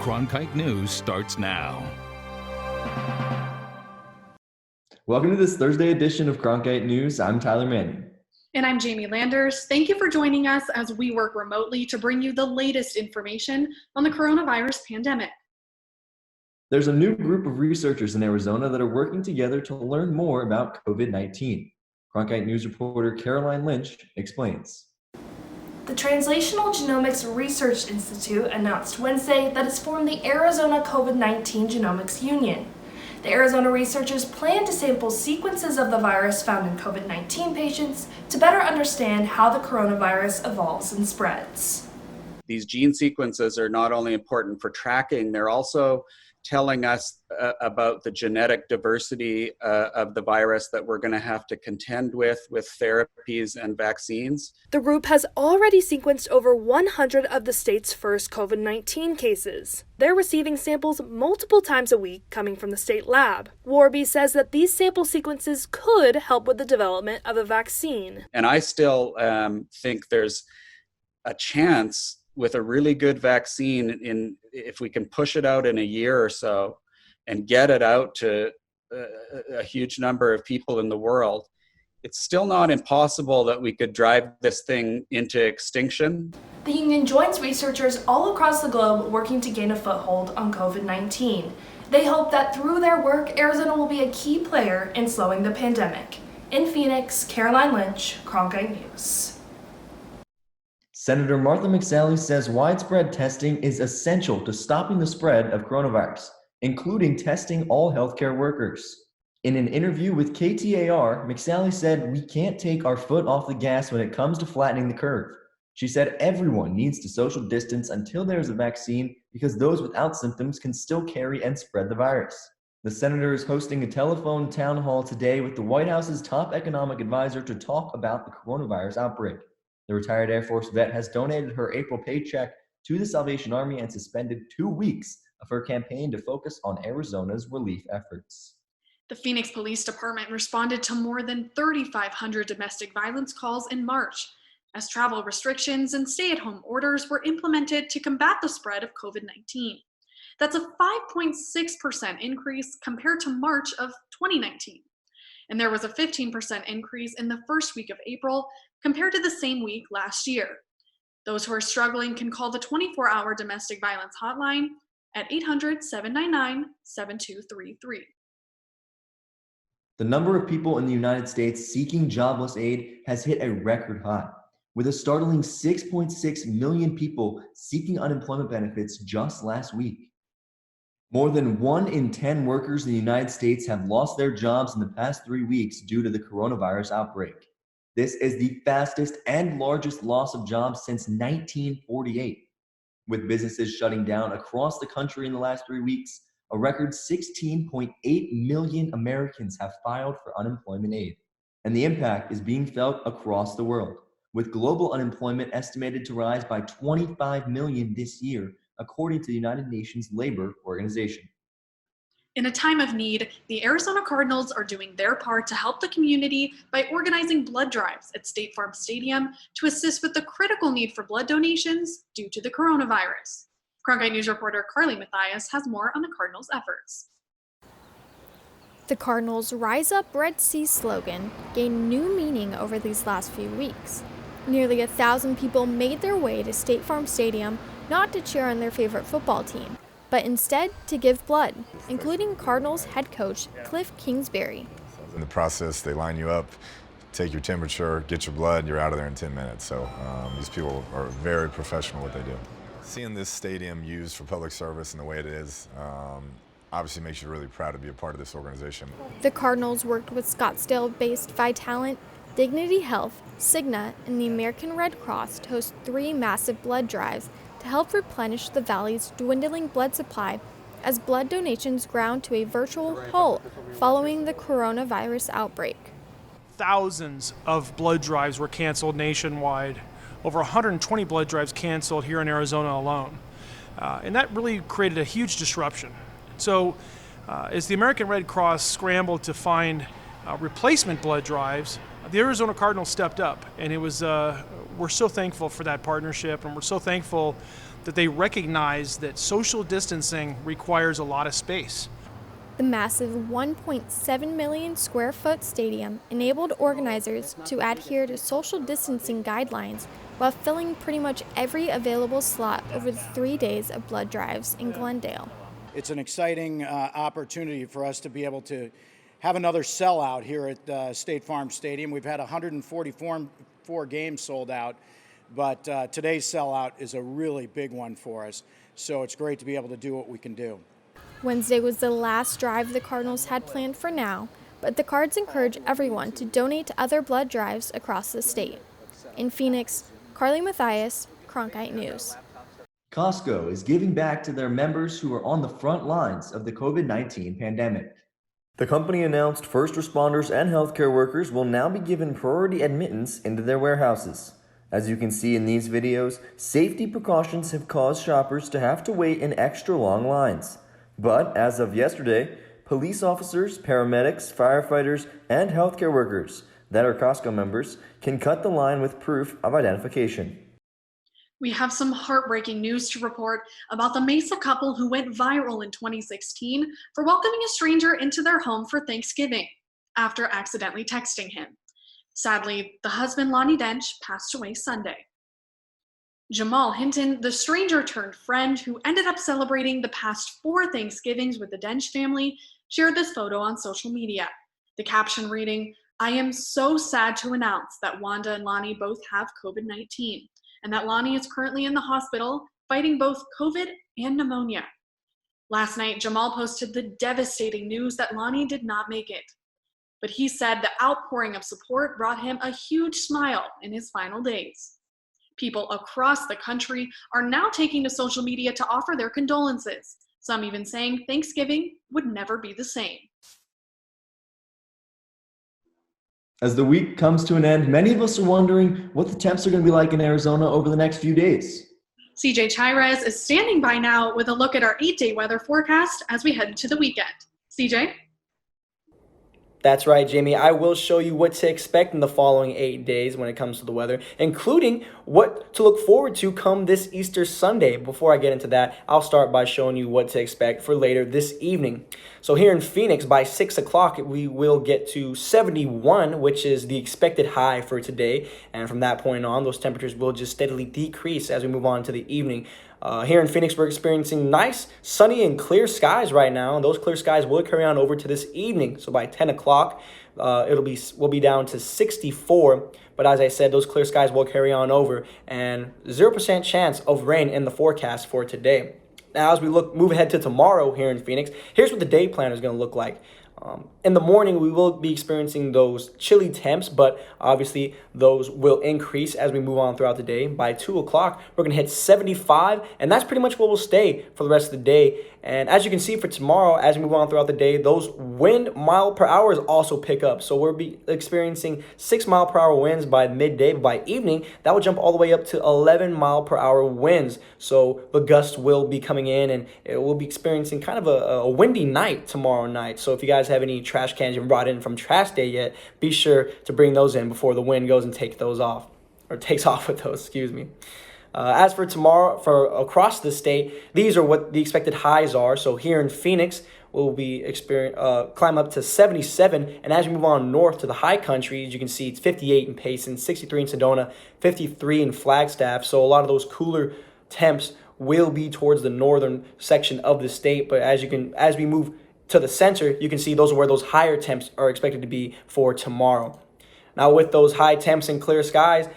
Cronkite News starts now. Welcome to this Thursday edition of Cronkite News. I'm Tyler Manning. And I'm Jamie Landers. Thank you for joining us as we work remotely to bring you the latest information on the coronavirus pandemic. There's a new group of researchers in Arizona that are working together to learn more about COVID-19. Cronkite News reporter Caroline Lynch explains. The Translational Genomics Research Institute announced Wednesday that it's formed the Arizona COVID-19 Genomics Union. The Arizona researchers plan to sample sequences of the virus found in COVID-19 patients to better understand how the coronavirus evolves and spreads. These gene sequences are not only important for tracking, they're also telling us about the genetic diversity of the virus that we're going to have to contend with therapies and vaccines. The group has already sequenced over 100 of the state's first COVID-19 cases. They're receiving samples multiple times a week coming from the state lab. Warby says that these sample sequences could help with the development of a vaccine. And I still think there's a chance with a really good vaccine, if we can push it out in a year or so and get it out to a huge number of people in the world, it's still not impossible that we could drive this thing into extinction. The union joins researchers all across the globe working to gain a foothold on COVID-19. They hope that through their work, Arizona will be a key player in slowing the pandemic. In Phoenix, Caroline Lynch, Cronkite News. Senator Martha McSally says widespread testing is essential to stopping the spread of coronavirus, including testing all healthcare workers. In an interview with KTAR, McSally said we can't take our foot off the gas when it comes to flattening the curve. She said everyone needs to social distance until there is a vaccine because those without symptoms can still carry and spread the virus. The senator is hosting a telephone town hall today with the White House's top economic advisor to talk about the coronavirus outbreak. The retired Air Force vet has donated her April paycheck to the Salvation Army and suspended 2 weeks of her campaign to focus on Arizona's relief efforts. The Phoenix Police Department responded to more than 3,500 domestic violence calls in March, as travel restrictions and stay-at-home orders were implemented to combat the spread of COVID-19. That's a 5.6% increase compared to March of 2019. And there was a 15% increase in the first week of April compared to the same week last year. Those who are struggling can call the 24-hour domestic violence hotline at 800-799-7233. The number of people in the United States seeking jobless aid has hit a record high, with a startling 6.6 million people seeking unemployment benefits just last week. More than 1 in 10 workers in the United States have lost their jobs in the past 3 weeks due to the coronavirus outbreak. This is the fastest and largest loss of jobs since 1948. With businesses shutting down across the country in the last 3 weeks, a record 16.8 million Americans have filed for unemployment aid. And the impact is being felt across the world, with global unemployment estimated to rise by 25 million this year, according to the United Nations Labor Organization. In a time of need, the Arizona Cardinals are doing their part to help the community by organizing blood drives at State Farm Stadium to assist with the critical need for blood donations due to the coronavirus. Cronkite News reporter Carly Mathias has more on the Cardinals' efforts. The Cardinals' Rise Up Red Sea slogan gained new meaning over these last few weeks. Nearly 1,000 people made their way to State Farm Stadium not to cheer on their favorite football team, but instead to give blood, including Cardinals head coach Cliff Kingsbury. In the process, they line you up, take your temperature, get your blood, you're out of there in 10 minutes. So these people are very professional what they do. Seeing this stadium used for public service and the way it is obviously makes you really proud to be a part of this organization. The Cardinals worked with Scottsdale-based Vitalant, Dignity Health, Cigna, and the American Red Cross to host 3 massive blood drives to help replenish the valley's dwindling blood supply as blood donations ground to a virtual halt following the coronavirus outbreak. Thousands of blood drives were canceled nationwide. Over 120 blood drives canceled here in Arizona alone. And that really created a huge disruption. So as the American Red Cross scrambled to find replacement blood drives, the Arizona Cardinals stepped up, and it was we're so thankful for that partnership, and we're so thankful that they recognize that social distancing requires a lot of space. The massive 1.7 million square foot stadium enabled organizers to adhere to social distancing guidelines while filling pretty much every available slot over the 3 days of blood drives in Glendale. It's an exciting opportunity for us to be able to have another sellout here at State Farm Stadium. We've had 144 games sold out, but today's sellout is a really big one for us. So it's great to be able to do what we can do. Wednesday was the last drive the Cardinals had planned for now, but the Cards encourage everyone to donate to other blood drives across the state. In Phoenix, Carly Mathias, Cronkite News. Costco is giving back to their members who are on the front lines of the COVID-19 pandemic. The company announced first responders and healthcare workers will now be given priority admittance into their warehouses. As you can see in these videos, safety precautions have caused shoppers to have to wait in extra long lines. But as of yesterday, police officers, paramedics, firefighters, and healthcare workers that are Costco members can cut the line with proof of identification. We have some heartbreaking news to report about the Mesa couple who went viral in 2016 for welcoming a stranger into their home for Thanksgiving after accidentally texting him. Sadly, the husband, Lonnie Dench, passed away Sunday. Jamal Hinton, the stranger-turned-friend who ended up celebrating the past 4 Thanksgivings with the Dench family, shared this photo on social media. The caption reading, "I am so sad to announce that Wanda and Lonnie both have COVID-19, and that Lonnie is currently in the hospital fighting both COVID and pneumonia." Last night, Jamal posted the devastating news that Lonnie did not make it. But he said the outpouring of support brought him a huge smile in his final days. People across the country are now taking to social media to offer their condolences, some even saying Thanksgiving would never be the same. As the week comes to an end, many of us are wondering what the temps are going to be like in Arizona over the next few days. CJ Chires is standing by now with a look at our 8-day weather forecast as we head into the weekend. CJ? That's right, Jamie. I will show you what to expect in the following 8 days when it comes to the weather, including what to look forward to come this Easter Sunday. Before I get into that, I'll start by showing you what to expect for later this evening. So here in Phoenix, by 6 o'clock, we will get to 71, which is the expected high for today. And from that point on, those temperatures will just steadily decrease as we move on to the evening. Here in Phoenix, we're experiencing nice, sunny, and clear skies right now. And those clear skies will carry on over to this evening. So by 10 o'clock, we'll be down to 64. But as I said, those clear skies will carry on over, and 0% chance of rain in the forecast for today. Now, as we move ahead to tomorrow here in Phoenix, here's what the day plan is going to look like. In the morning, we will be experiencing those chilly temps, but obviously those will increase as we move on throughout the day. By 2 o'clock, we're going to hit 75, and that's pretty much what will stay for the rest of the day. And as you can see for tomorrow, as we move on throughout the day, those wind mile per hours also pick up. So we'll be experiencing 6 mile per hour winds by midday, but by evening, that will jump all the way up to 11 mile per hour winds. So the gusts will be coming in, and it will be experiencing kind of a windy night tomorrow night. So if you guys have any trash cans you haven't brought in from trash day yet, be sure to bring those in before the wind goes and takes off with those, excuse me. As for tomorrow, for across the state, these are what the expected highs are. So here in Phoenix, we'll be climb up to 77, and as we move on north to the high country, as you can see, it's 58 in Payson, 63 in Sedona, 53 in Flagstaff. So a lot of those cooler temps will be towards the northern section of the state. But as we move to the center, you can see those are where those higher temps are expected to be for tomorrow. Now, with those high temps and clear skies,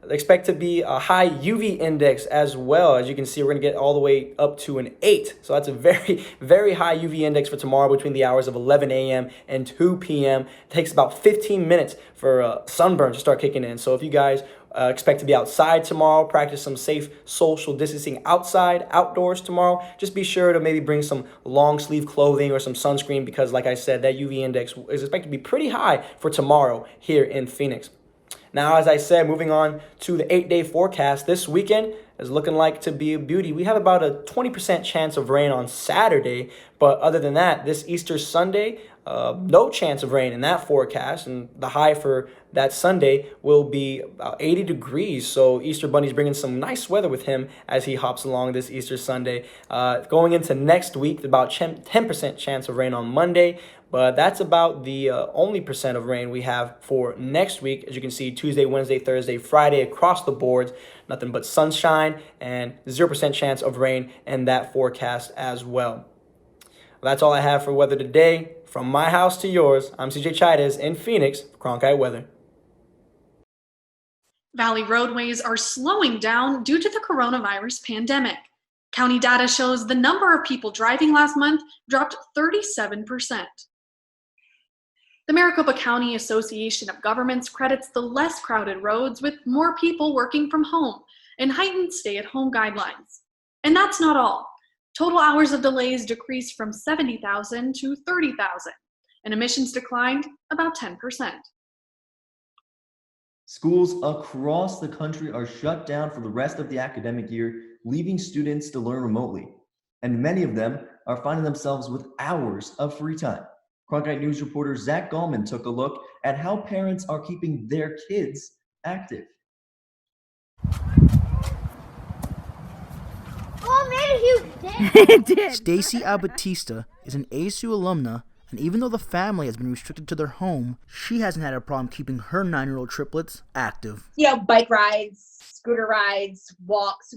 expect to be a high UV index as well. As you can see, we're going to get all the way up to an 8. So that's a very, very high UV index for tomorrow between the hours of 11 a.m. and 2 p.m. It takes about 15 minutes for sunburn to start kicking in. So if you guys expect to be outside tomorrow, practice some safe social distancing outdoors tomorrow, just be sure to maybe bring some long sleeve clothing or some sunscreen, because like I said, that UV index is expected to be pretty high for tomorrow here in Phoenix. Now, as I said, moving on to the 8-day forecast this weekend, is looking like to be a beauty. We have about a 20% chance of rain on Saturday, but other than that, this Easter Sunday, no chance of rain in that forecast, and the high for that Sunday will be about 80 degrees. So Easter Bunny's bringing some nice weather with him as he hops along this Easter Sunday. Going into next week, about 10% chance of rain on Monday, but that's about the only percent of rain we have for next week. As you can see, Tuesday, Wednesday, Thursday, Friday, across the board, nothing but sunshine and 0% chance of rain in that forecast as well. That's all I have for weather today. From my house to yours, I'm CJ Chaidez in Phoenix for Cronkite Weather. Valley roadways are slowing down due to the coronavirus pandemic. County data shows the number of people driving last month dropped 37%. The Maricopa County Association of Governments credits the less crowded roads with more people working from home and heightened stay-at-home guidelines. And that's not all. Total hours of delays decreased from 70,000 to 30,000, and emissions declined about 10%. Schools across the country are shut down for the rest of the academic year, leaving students to learn remotely. And many of them are finding themselves with hours of free time. Cronkite News reporter Zach Gallman took a look at how parents are keeping their kids active. It did. Stacy Abatista is an ASU alumna, and even though the family has been restricted to their home, she hasn't had a problem keeping her 9-year-old triplets active. Bike rides, scooter rides, walks.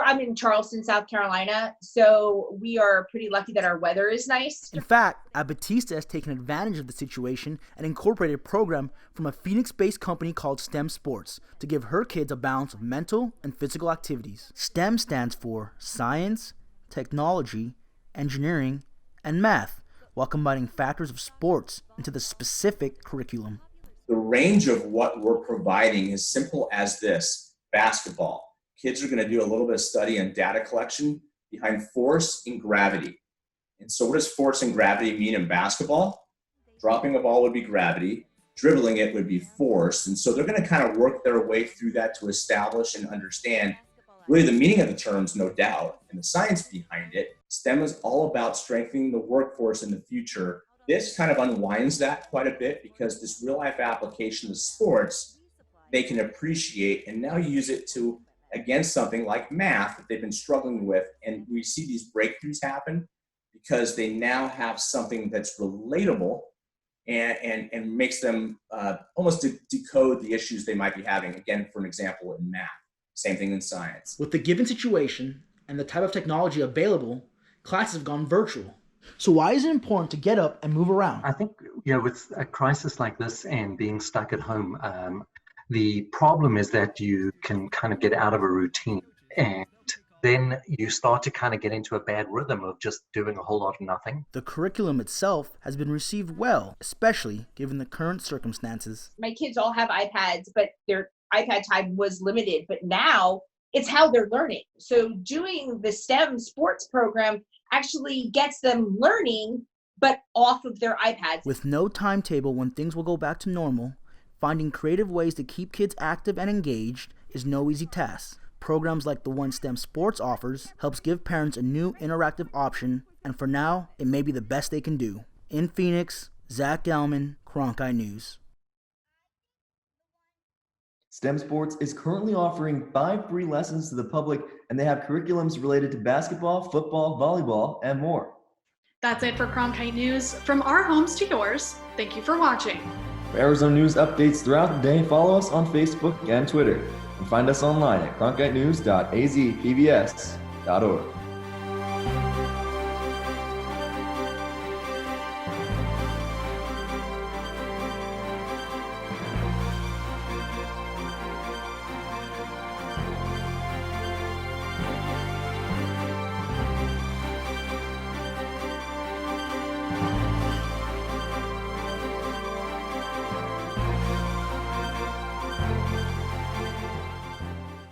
I'm in Charleston, South Carolina, so we are pretty lucky that our weather is nice. In fact, Abatista has taken advantage of the situation and incorporated a program from a Phoenix-based company called STEM Sports to give her kids a balance of mental and physical activities. STEM stands for science, technology, engineering, and math, while combining factors of sports into the specific curriculum. The range of what we're providing is simple as this: basketball. Kids are going to do a little bit of study and data collection behind force and gravity. And so what does force and gravity mean in basketball? Dropping a ball would be gravity, dribbling it would be force. And so they're going to kind of work their way through that to establish and understand really the meaning of the terms, no doubt, and the science behind it. STEM is all about strengthening the workforce in the future. This kind of unwinds that quite a bit because this real life application of sports, they can appreciate and now use it to against something like math that they've been struggling with. And we see these breakthroughs happen because they now have something that's relatable and makes them almost decode the issues they might be having. Again, for an example, in math. Same thing in science. With the given situation and the type of technology available, classes have gone virtual. So why is it important to get up and move around? I think, with a crisis like this and being stuck at home, the problem is that you can kind of get out of a routine, and then you start to kind of get into a bad rhythm of just doing a whole lot of nothing. The curriculum itself has been received well, especially given the current circumstances. My kids all have iPads, but their iPad time was limited, but now it's how they're learning. So doing the STEM sports program actually gets them learning, but off of their iPads. With no timetable when things will go back to normal, finding creative ways to keep kids active and engaged is no easy task. Programs like the one STEM Sports offers helps give parents a new interactive option, and for now, it may be the best they can do. In Phoenix, Zach Gallman, Cronkite News. STEM Sports is currently offering 5 free lessons to the public, and they have curriculums related to basketball, football, volleyball, and more. That's it for Cronkite News. From our homes to yours, thank you for watching. For Arizona news updates throughout the day, follow us on Facebook and Twitter, and find us online at cronkitenews.azpbs.org.